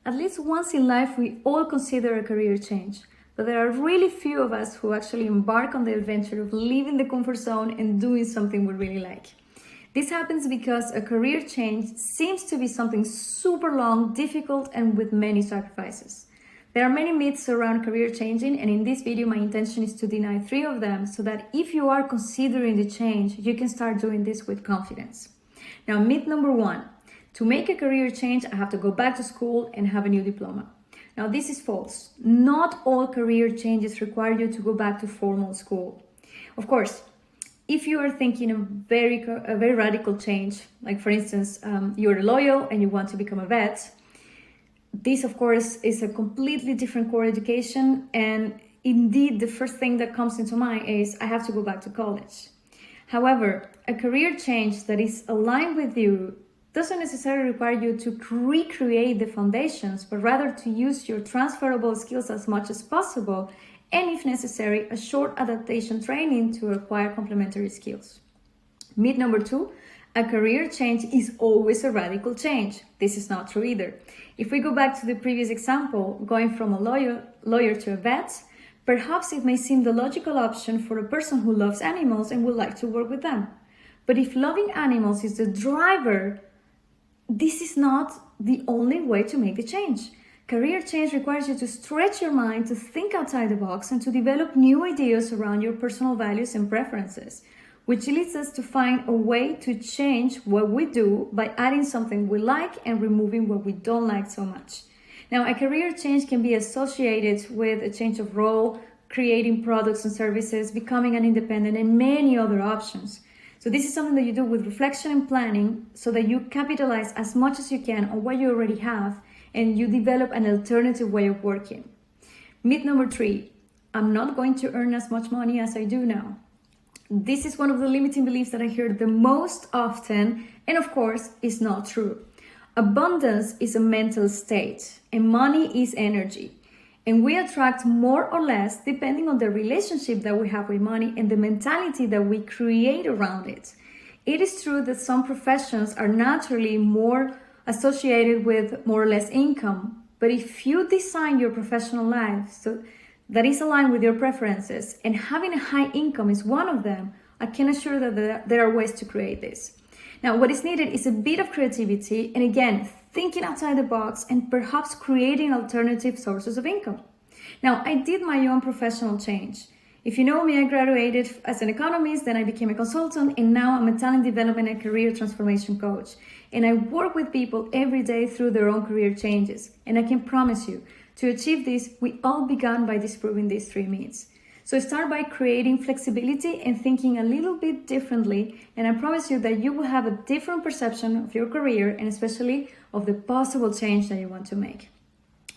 At least once in life, we all consider a career change, but there are really few of us who actually embark on the adventure of leaving the comfort zone and doing something we really like. This happens because a career change seems to be something super long, difficult, and with many sacrifices. There are many myths around career changing, and in this video, my intention is to deny 3 of them so that if you are considering the change, you can start doing this with confidence. Now, myth number 1. To make a career change, I have to go back to school and have a new diploma. Now, this is false. Not all career changes require you to go back to formal school. Of course, if you are thinking of a very radical change, like for instance, you're a lawyer and you want to become a vet, this of course is a completely different core education, and indeed the first thing that comes into mind is I have to go back to college. However, a career change that is aligned with you doesn't necessarily require you to recreate the foundations, but rather to use your transferable skills as much as possible, and if necessary, a short adaptation training to acquire complementary skills. Myth number 2, a career change is always a radical change. This is not true either. If we go back to the previous example, going from a lawyer to a vet, perhaps it may seem the logical option for a person who loves animals and would like to work with them. But if loving animals is the driver, this is not the only way to make the change. Career change requires you to stretch your mind, to think outside the box, and to develop new ideas around your personal values and preferences, which leads us to find a way to change what we do by adding something we like and removing what we don't like so much. Now, a career change can be associated with a change of role, creating products and services, becoming an independent, and many other options. So this is something that you do with reflection and planning so that you capitalize as much as you can on what you already have and you develop an alternative way of working. Myth number 3, I'm not going to earn as much money as I do now. This is one of the limiting beliefs that I hear the most often, and of course, is not true. Abundance is a mental state, and money is energy. And we attract more or less depending on the relationship that we have with money and the mentality that we create around it. It is true that some professions are naturally more associated with more or less income, but if you design your professional life so that is aligned with your preferences, and having a high income is one of them, I can assure that there are ways to create this. Now, what is needed is a bit of creativity and again, thinking outside the box and perhaps creating alternative sources of income. Now, I did my own professional change. If you know me, I graduated as an economist, then I became a consultant, and now I'm a talent development and career transformation coach. And I work with people every day through their own career changes. And I can promise you, to achieve this, we all began by disproving these 3 myths. So start by creating flexibility and thinking a little bit differently, and I promise you that you will have a different perception of your career and especially of the possible change that you want to make.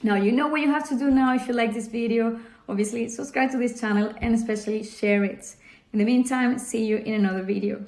Now, you know what you have to do now if you like this video. Obviously, subscribe to this channel and especially share it. In the meantime, see you in another video.